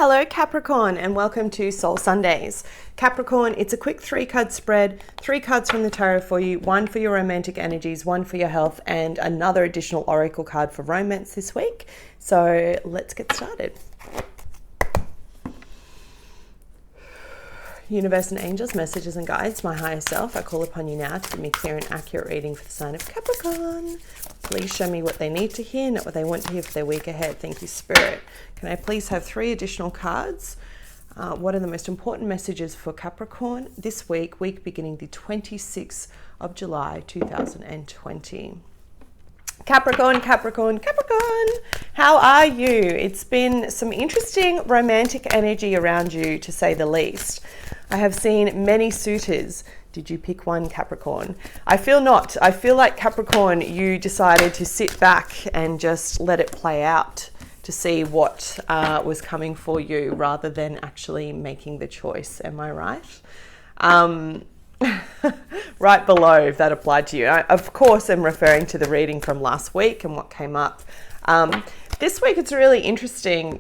Hello Capricorn, and welcome to Soul Sundays. Capricorn, it's a quick 3-card spread, 3 cards from the tarot for you, 1 for your romantic energies, 1 for your health, and another additional oracle card for romance this week. So let's get started. Universe and angels, messages and guides, my higher self, I call upon you now to give me clear and accurate reading for the sign of Capricorn. Please show me what they need to hear, not what they want to hear for their week ahead. Thank you, Spirit. Can I please have 3 additional cards? What are the most important messages for Capricorn this week beginning the 26th of July, 2020? Capricorn, Capricorn, Capricorn, how are you? It's been some interesting romantic energy around you, to say the least. I have seen many suitors. Did you pick one, Capricorn? I feel not. I feel like, Capricorn, you decided to sit back and just let it play out to see what was coming for you rather than actually making the choice. Am I right? Right below, if that applied to you. I, of course, am referring to the reading from last week and what came up. This week, it's really interesting.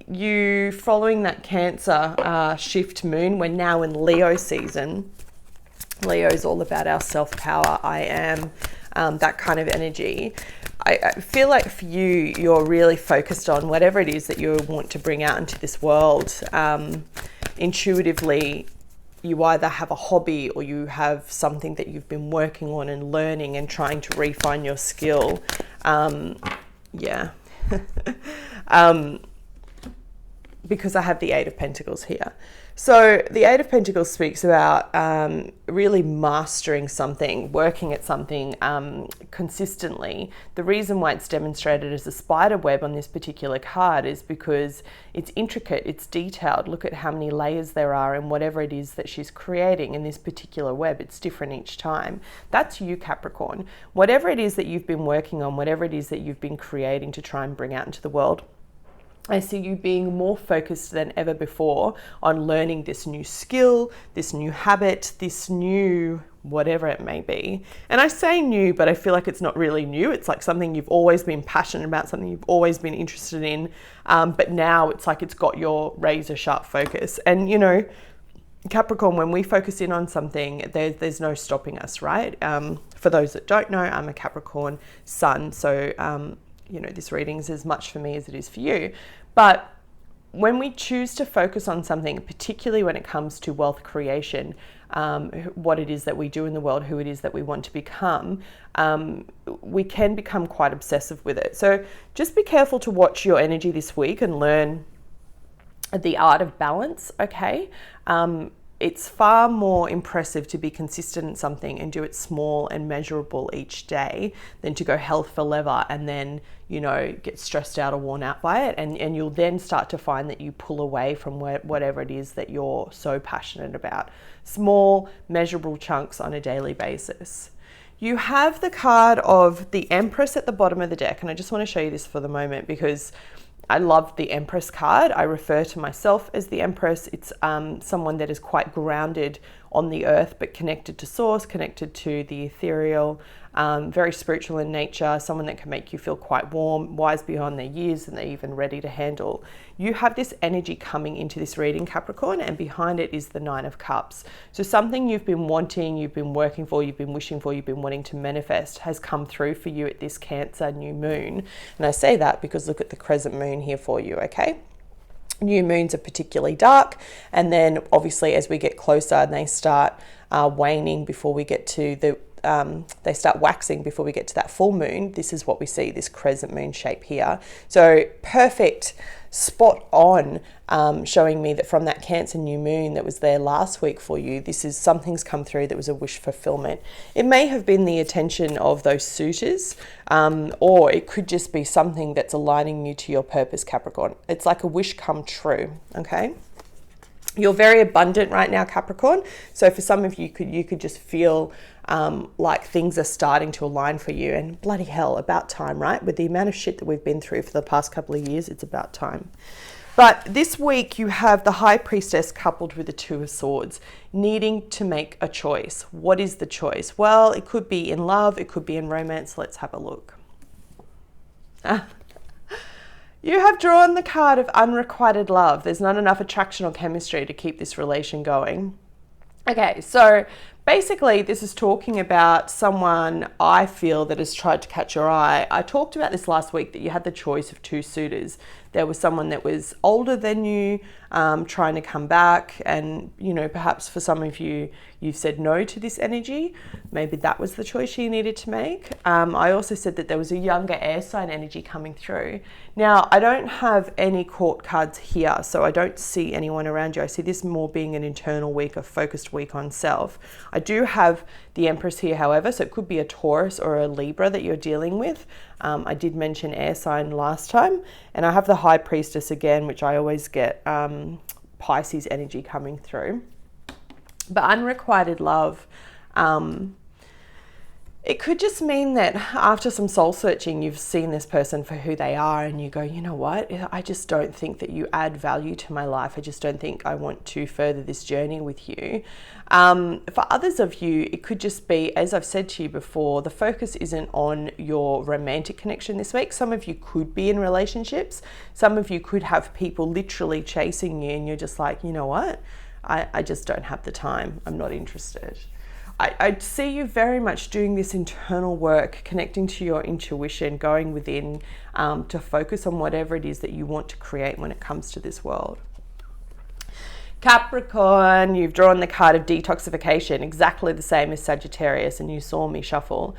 You following that Cancer shift moon, we're now in Leo season. Leo is all about our self-power, I am, that kind of energy. I feel like for you, you're really focused on whatever it is that you want to bring out into this world. Intuitively, you either have a hobby or you have something that you've been working on and learning and trying to refine your skill. Because I have the 8 of Pentacles here. So the 8 of Pentacles speaks about really mastering something, working at something consistently. The reason why it's demonstrated as a spider web on this particular card is because it's intricate, it's detailed. Look at how many layers there are in whatever it is that she's creating in this particular web. It's different each time. That's you, Capricorn. Whatever it is that you've been working on, whatever it is that you've been creating to try and bring out into the world, I see you being more focused than ever before on learning this new skill, this new habit, this new whatever it may be. And I say new, but I feel like it's not really new. It's like something you've always been passionate about, something you've always been interested in. But now it's like it's got your razor sharp focus. And, you know, Capricorn, when we focus in on something, there's no stopping us, right? For those that don't know, I'm a Capricorn sun. So, you know, this reading is as much for me as it is for you. But when we choose to focus on something, particularly when it comes to wealth creation, what it is that we do in the world, who it is that we want to become, we can become quite obsessive with it. So just be careful to watch your energy this week and learn the art of balance, okay? It's far more impressive to be consistent in something and do it small and measurable each day than to go hell for leather and then, you know, get stressed out or worn out by it. And you'll then start to find that you pull away from whatever it is that you're so passionate about. Small, measurable chunks on a daily basis. You have the card of the Empress at the bottom of the deck. And I just want to show you this for the moment because I love the Empress card. I refer to myself as the Empress. It's someone that is quite grounded on the earth, but connected to source, connected to the ethereal, very spiritual in nature, someone that can make you feel quite warm, wise beyond their years, and they're even ready to handle. You have this energy coming into this reading, Capricorn, and behind it is the 9 of Cups. So something you've been wanting, you've been working for, you've been wishing for, you've been wanting to manifest has come through for you at this Cancer new moon. And I say that because look at the crescent moon here for you, okay? New moons are particularly dark, and then obviously as we get closer they start waning before we get to the they start waxing before we get to that full moon. This is what we see, this crescent moon shape here. So perfect, spot on, showing me that from that Cancer new moon that was there last week for you, this is something's come through that was a wish fulfillment. It may have been the attention of those suitors, or it could just be something that's aligning you to your purpose, Capricorn. It's like a wish come true, okay? You're very abundant right now, Capricorn. So for some of you, you could just feel like things are starting to align for you. And bloody hell, about time, right? With the amount of shit that we've been through for the past couple of years, it's about time. But this week you have the High Priestess coupled with the 2 of Swords, needing to make a choice. What is the choice? Well, it could be in love, it could be in romance. Let's have a look. You have drawn the card of unrequited love. There's not enough attraction or chemistry to keep this relation going. Okay, so basically this is talking about someone, I feel, that has tried to catch your eye. I talked about this last week, that you had the choice of two suitors. There was someone that was older than you, trying to come back, and perhaps for some of you, you've said no to this energy. Maybe that was the choice you needed to make. I also said that there was a younger air sign energy coming through. Now, I don't have any court cards here, so I don't see anyone around you. I see this more being an internal week, a focused week on self. I do have the Empress here, however, so it could be a Taurus or a Libra that you're dealing with. I did mention air sign last time, and I have the High Priestess again, which I always get Pisces energy coming through. But unrequited love, it could just mean that after some soul searching, you've seen this person for who they are, and you go, you know what, I just don't think that you add value to my life. I just don't think I want to further this journey with you. For others of you, it could just be, as I've said to you before, the focus isn't on your romantic connection this week. Some of you could be in relationships. Some of you could have people literally chasing you, and you're just like, you know what, I just don't have the time. I'm not interested. I see you very much doing this internal work, connecting to your intuition, going within to focus on whatever it is that you want to create when it comes to this world. Capricorn, you've drawn the card of detoxification, exactly the same as Sagittarius, and you saw me shuffle.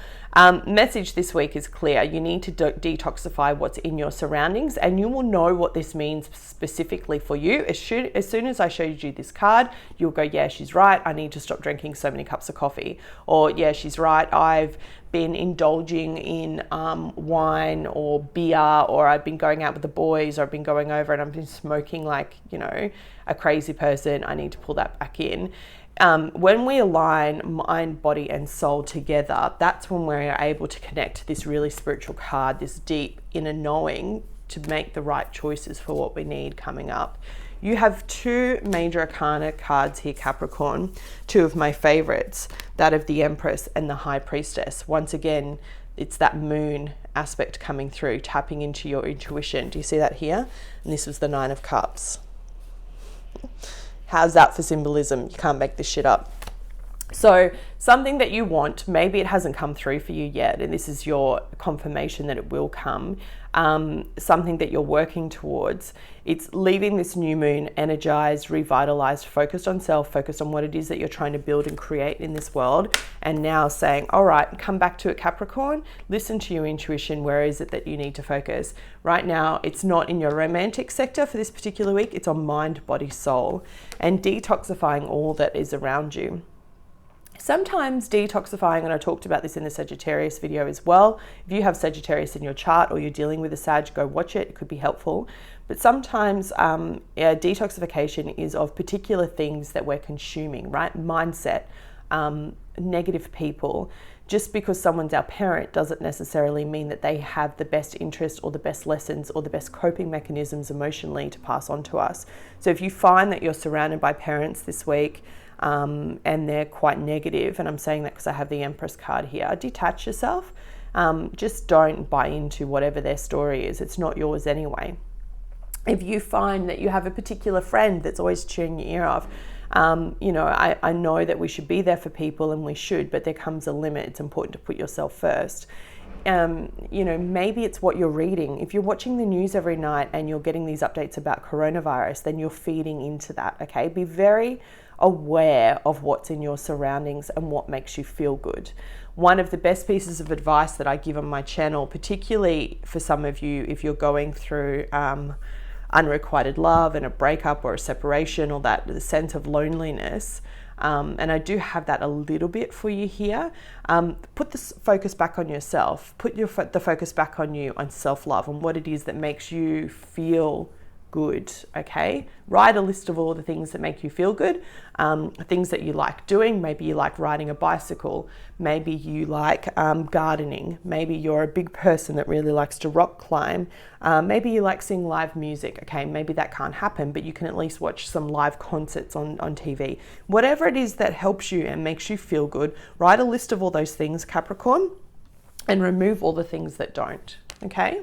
Message this week is clear. You need to detoxify what's in your surroundings, and you will know what this means specifically for you. As soon as I showed you this card, you'll go, yeah, she's right. I need to stop drinking so many cups of coffee. Or, yeah, she's right. I've been indulging in wine or beer, or I've been going out with the boys, or I've been going over and I've been smoking like, a crazy person. I need to pull that back in. When we align mind, body, and soul together, that's when we're able to connect to this really spiritual card, this deep inner knowing, to make the right choices for what we need coming up. You have two major arcana cards here, Capricorn, two of my favorites, that of the Empress and the High Priestess. Once again, it's that moon aspect coming through, tapping into your intuition. Do you see that here? And this was the Nine of Cups. How's that for symbolism? You can't make this shit up. So something that you want, maybe it hasn't come through for you yet, and this is your confirmation that it will come, something that you're working towards. It's leaving this new moon energized, revitalized, focused on self, focused on what it is that you're trying to build and create in this world, and now saying, all right, come back to it, Capricorn, listen to your intuition. Where is it that you need to focus? Right now, it's not in your romantic sector for this particular week, it's on mind, body, soul, and detoxifying all that is around you. Sometimes detoxifying, and I talked about this in the Sagittarius video as well. If you have Sagittarius in your chart, or you're dealing with a Sag, go watch it. It could be helpful. But sometimes detoxification is of particular things that we're consuming, right? Mindset, negative people. Just because someone's our parent doesn't necessarily mean that they have the best interest or the best lessons or the best coping mechanisms emotionally to pass on to us. So if you find that you're surrounded by parents this week, and they're quite negative, and I'm saying that because I have the Empress card here, detach yourself. Just don't buy into whatever their story is. It's not yours anyway. If you find that you have a particular friend that's always chewing your ear off, I know that we should be there for people, and we should, but there comes a limit. It's important to put yourself first. Maybe it's what you're reading. If you're watching the news every night and you're getting these updates about coronavirus, then you're feeding into that, okay? Be very aware of what's in your surroundings and what makes you feel good. One of the best pieces of advice that I give on my channel, particularly for some of you, if you're going through unrequited love and a breakup or a separation, or the sense of loneliness, and I do have that a little bit for you here, put the focus back on yourself. Put the focus back on you, on self-love, and what it is that makes you feel good, okay? Write a list of all the things that make you feel good, things that you like doing. Maybe you like riding a bicycle, maybe you like gardening, maybe you're a big person that really likes to rock climb, maybe you like seeing live music, okay? Maybe that can't happen, but you can at least watch some live concerts on TV. Whatever it is that helps you and makes you feel good, write a list of all those things, Capricorn, and remove all the things that don't, okay?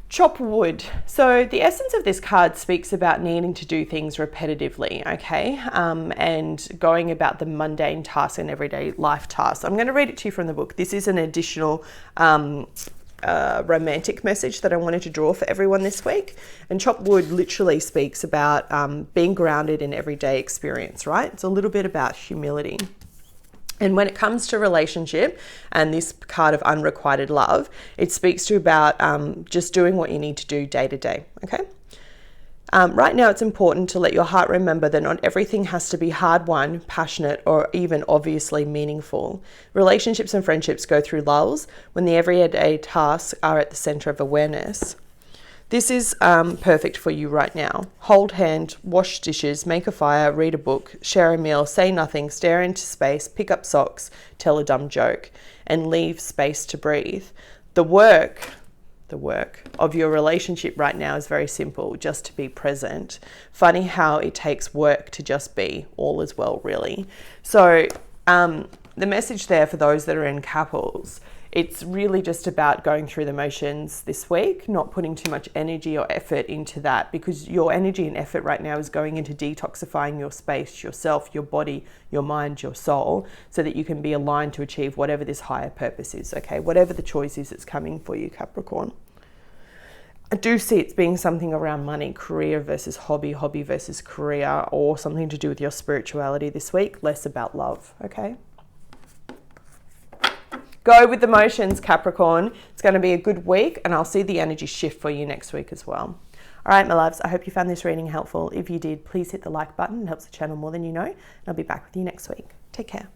Chop wood. So the essence of this card speaks about needing to do things repetitively, okay, and going about the mundane tasks and everyday life tasks. I'm going to read it to you from the book. This is an additional romantic message that I wanted to draw for everyone this week. And chop wood literally speaks about being grounded in everyday experience, right? It's a little bit about humility. And when it comes to relationship and this card of unrequited love, it speaks to you about just doing what you need to do day to day, okay? Right now, it's important to let your heart remember that not everything has to be hard-won, passionate, or even obviously meaningful. Relationships and friendships go through lulls when the everyday tasks are at the center of awareness. This is perfect for you right now. Hold hand, wash dishes, make a fire, read a book, share a meal, say nothing, stare into space, pick up socks, tell a dumb joke, and leave space to breathe. The work of your relationship right now is very simple, just to be present. Funny how it takes work to just be. All is well, really. So the message there for those that are in couples, it's really just about going through the motions this week, not putting too much energy or effort into that, because your energy and effort right now is going into detoxifying your space, yourself, your body, your mind, your soul, so that you can be aligned to achieve whatever this higher purpose is, okay? Whatever the choice is that's coming for you, Capricorn. I do see it's being something around money, career versus hobby, hobby versus career, or something to do with your spirituality this week, less about love, okay? Go with the motions, Capricorn. It's going to be a good week, and I'll see the energy shift for you next week as well. All right, my loves, I hope you found this reading helpful. If you did, please hit the like button. It helps the channel more than you know. And I'll be back with you next week. Take care.